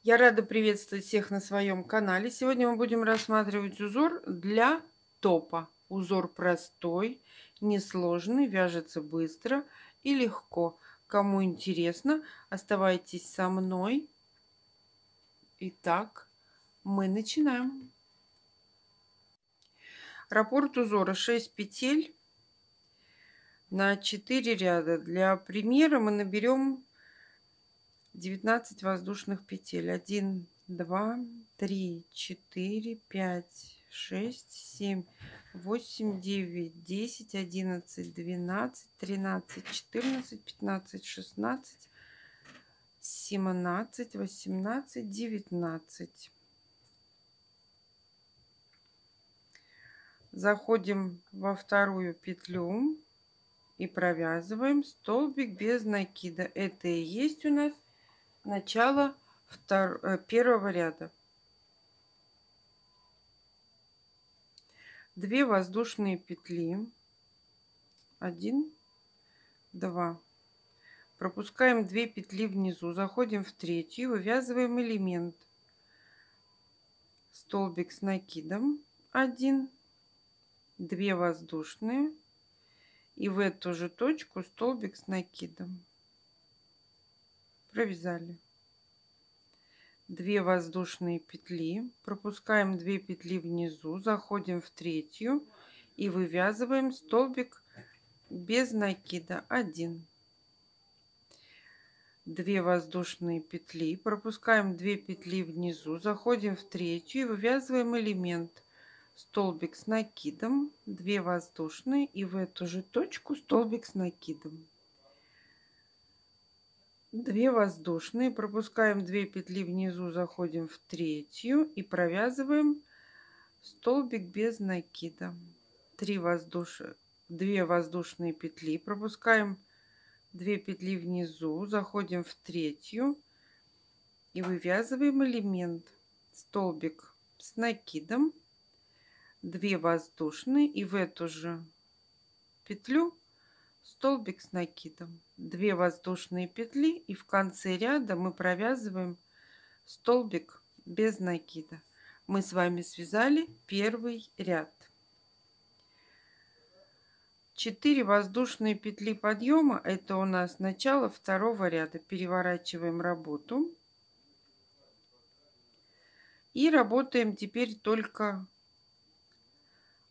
Я рада приветствовать всех на своем канале. Сегодня мы будем рассматривать узор для топа. Узор простой, несложный, вяжется быстро и легко. Кому интересно, оставайтесь со мной. Итак, мы начинаем. Раппорт узора 6 петель на 4 ряда. Для примера мы наберем 19 воздушных петель. 1, 2, 3, 4, 5, 6, 7, 8, 9, 10, 11, 12, 13, 14, 15, 16, 17, 18, 19. Заходим во вторую петлю и провязываем столбик без накида. Это и есть у нас начало первого ряда. 2 воздушные петли, 1, 2, пропускаем 2 петли внизу, заходим в третью, вывязываем элемент, столбик с накидом, 1, 2 воздушные, и в эту же точку столбик с накидом, провязали. 2 воздушные петли, пропускаем 2 петли внизу, заходим в третью и вывязываем столбик без накида, 1, 2 воздушные петли, пропускаем 2 петли внизу, заходим в третью и вывязываем элемент, столбик с накидом, 2 воздушные, и в эту же точку столбик с накидом, 2 воздушные, пропускаем 2 петли внизу, заходим в третью и провязываем столбик без накида, 2 воздушные петли, пропускаем 2 петли внизу, заходим в третью и вывязываем элемент, столбик с накидом, 2 воздушные, и в эту же петлю столбик с накидом, 2 воздушные петли, и в конце ряда мы провязываем столбик без накида. Мы с вами связали первый ряд. 4 воздушные петли подъема — это у нас начало второго ряда. Переворачиваем работу и работаем теперь только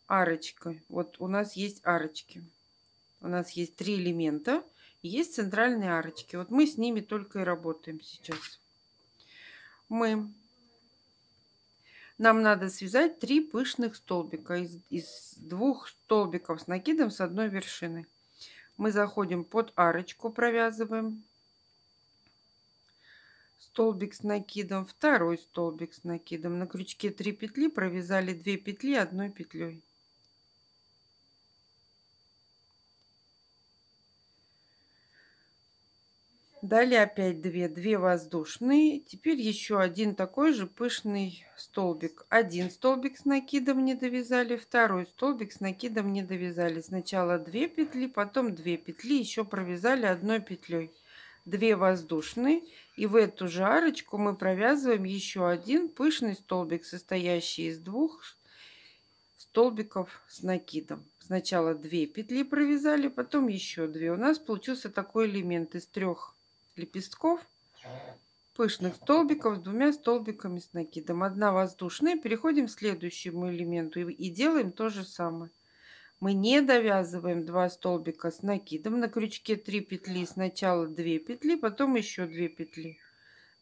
арочкой. Вот у нас есть арочки. У нас есть 3 элемента, и есть центральные арочки. Вот мы с ними только и работаем сейчас. Нам надо связать 3 пышных столбика из 2 столбиков с накидом с одной вершины. Мы заходим под арочку, провязываем столбик с накидом, второй столбик с накидом. На крючке 3 петли, провязали 2 петли одной петлей. Далее опять 2 воздушные. Теперь еще один такой же пышный столбик. Один столбик с накидом не довязали, второй столбик с накидом не довязали. Сначала 2 петли, потом 2 петли, еще провязали одной петлей. 2 воздушные, и в эту же арочку мы провязываем еще один пышный столбик, состоящий из 2 столбиков с накидом. Сначала 2 петли провязали, потом еще 2. У нас получился такой элемент из 3 лепестков, пышных столбиков с 2 столбиками с накидом. 1 воздушная. Переходим к следующему элементу и делаем то же самое. Мы не довязываем 2 столбика с накидом. На крючке 3 петли, сначала 2 петли, потом еще 2 петли.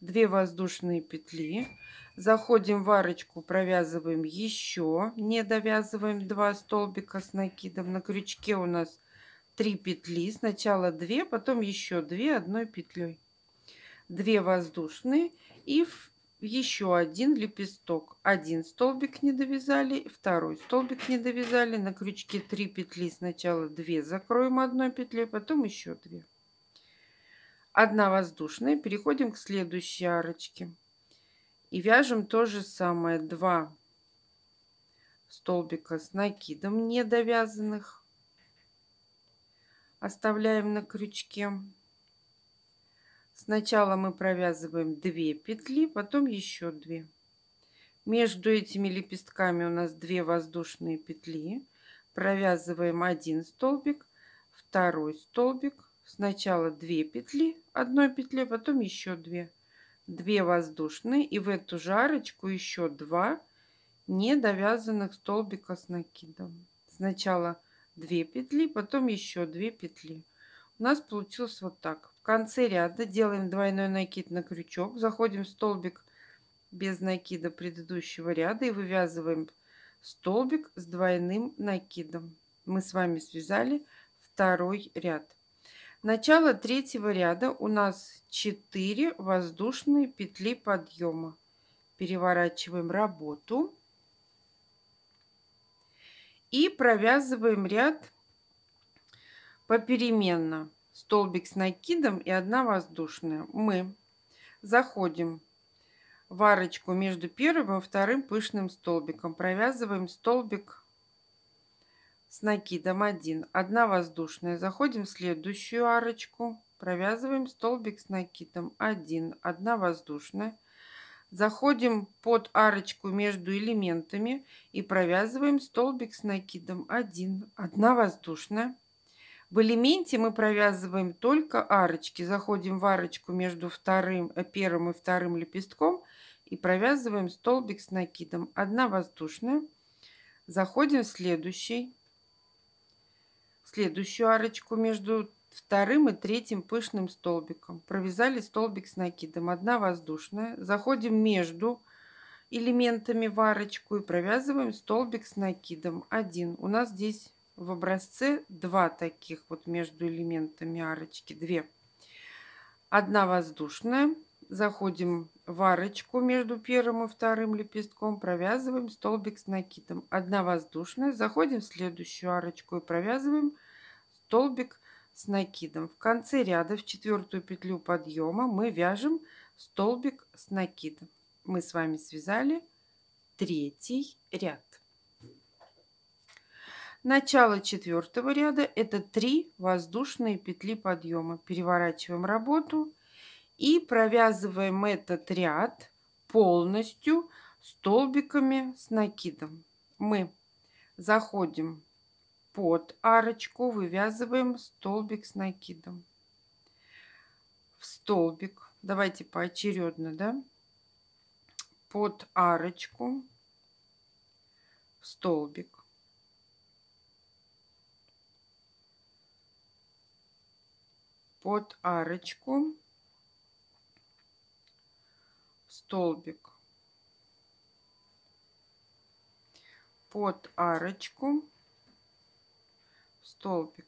2 воздушные петли. Заходим в арочку, провязываем еще, не довязываем 2 столбика с накидом. На крючке у нас 3 петли, сначала 2, потом еще 2 одной петлей. 2 воздушные и еще один лепесток. Один столбик не довязали, второй столбик не довязали. На крючке 3 петли, сначала 2 закроем одной петлей, потом еще 2. 1 воздушная. Переходим к следующей арочке и вяжем то же самое. 2 столбика с накидом не довязанных оставляем на крючке, Сначала мы провязываем 2 петли, потом еще 2. Между этими лепестками у нас 2 воздушные петли. Провязываем 1 столбик, 2 столбик. Сначала 2 петли, 1 петле, потом еще 2. 2 воздушные, и в эту же арочку еще 2 недовязанных столбика с накидом. Сначала 2 петли, потом еще 2 петли. У нас получилось вот так. В конце ряда делаем двойной накид на крючок, заходим в столбик без накида предыдущего ряда и вывязываем столбик с двойным накидом. Мы с вами связали второй ряд. Начало третьего ряда у нас 4 воздушные петли подъема. Переворачиваем работу и провязываем ряд попеременно. Столбик с накидом и 1 воздушная. Мы заходим в арочку между первым и вторым пышным столбиком. Провязываем столбик с накидом 1. 1 воздушная. Заходим в следующую арочку. Провязываем столбик с накидом 1. 1 воздушная. Заходим под арочку между элементами и провязываем столбик с накидом 1. 1 воздушная. В элементе мы провязываем только арочки. Заходим в арочку между первым и вторым лепестком и провязываем столбик с накидом. 1 воздушная. Заходим в следующую арочку между вторым и третьим пышным столбиком. Провязали столбик с накидом. 1 воздушная. Заходим между элементами в арочку и провязываем столбик с накидом 1. У нас здесь в образце 2 таких вот между элементами арочки, 2. 1 воздушная. Заходим в арочку между первым и вторым лепестком, провязываем столбик с накидом. 1 воздушная. Заходим в следующую арочку и провязываем столбик с накидом. В конце ряда в 4-ю петлю подъема мы вяжем столбик с накидом. Мы с вами связали 3-й ряд. Начало 4-го ряда — это 3 воздушные петли подъема. Переворачиваем работу и провязываем этот ряд полностью столбиками с накидом. Мы заходим под арочку, вывязываем столбик с накидом. В столбик, давайте поочередно, да? Под арочку, в столбик, под арочку, в столбик, под арочку, в столбик.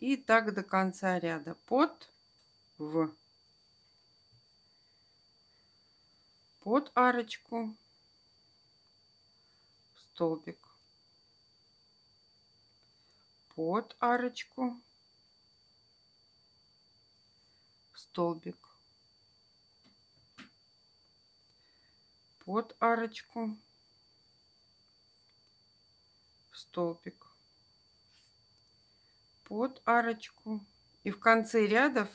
И так до конца ряда. Под арочку, в столбик, под арочку, в столбик, под арочку, в столбик, под арочку. И в конце ряда в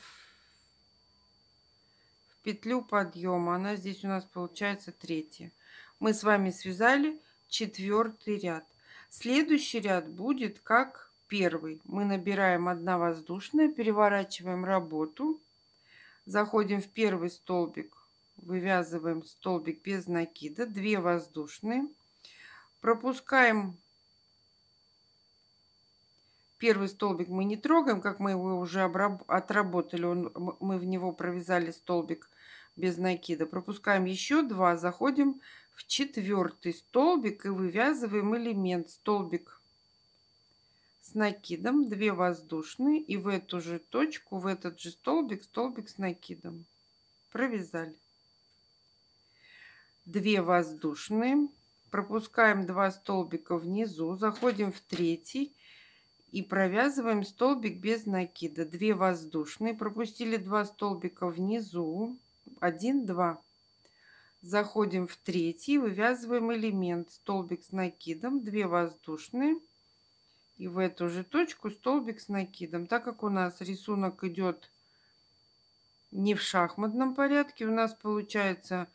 петлю подъема, она здесь у нас получается 3-я. Мы с вами связали 4-й ряд. Следующий ряд будет как 1-й. Мы набираем 1 воздушная, переворачиваем работу, заходим в 1-й столбик, вывязываем столбик без накида, 2 воздушные, пропускаем 1-й столбик, мы не трогаем, как мы его уже отработали, мы в него провязали столбик без накида. Пропускаем еще 2, заходим в 4-й столбик и вывязываем элемент столбик с накидом, 2 воздушные, и в эту же точку, в этот же столбик, столбик с накидом. Провязали. 2 воздушные, пропускаем 2 столбика внизу, заходим в 3-й и провязываем столбик без накида. 2 воздушные, пропустили 2 столбика внизу, 1, 2. Заходим в 3-й, вывязываем элемент столбик с накидом, 2 воздушные И в эту же точку столбик с накидом. Так как у нас рисунок идет не в шахматном порядке, у нас получается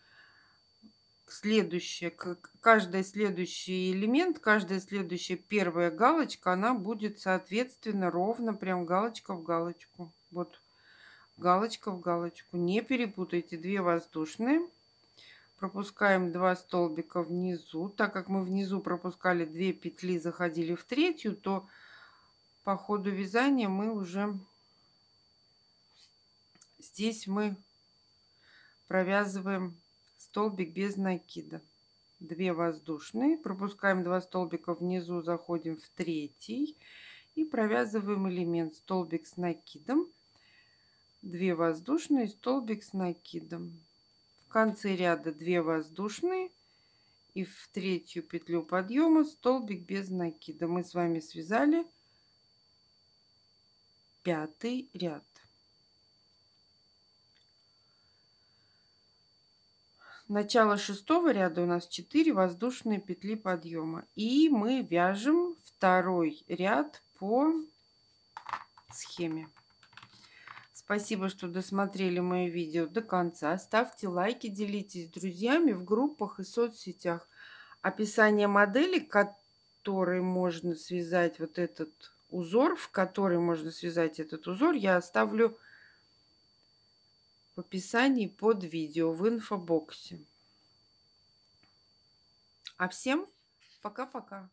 следующее, каждый следующий элемент, каждая следующая первая галочка, она будет соответственно ровно прям галочка в галочку. Вот галочка в галочку. Не перепутайте, 2 воздушные. Пропускаем 2 столбика внизу. Так как мы внизу пропускали 2 петли, заходили в третью, то по ходу вязания мы уже здесь мы провязываем столбик без накида. 2 воздушные, пропускаем 2 столбика внизу, заходим в третий и провязываем элемент столбик с накидом, 2 воздушные, столбик с накидом. В конце ряда 2 воздушные и в третью петлю подъема столбик без накида. Мы с вами связали 5-й ряд. Начало 6-го ряда у нас 4 воздушные петли подъема. И мы вяжем 2-й ряд по схеме. Спасибо, что досмотрели мое видео до конца. Ставьте лайки, делитесь с друзьями в группах и соцсетях. Описание модели, которой можно связать вот этот узор, в который можно связать этот узор, я оставлю в описании под видео в инфобоксе. А всем пока-пока.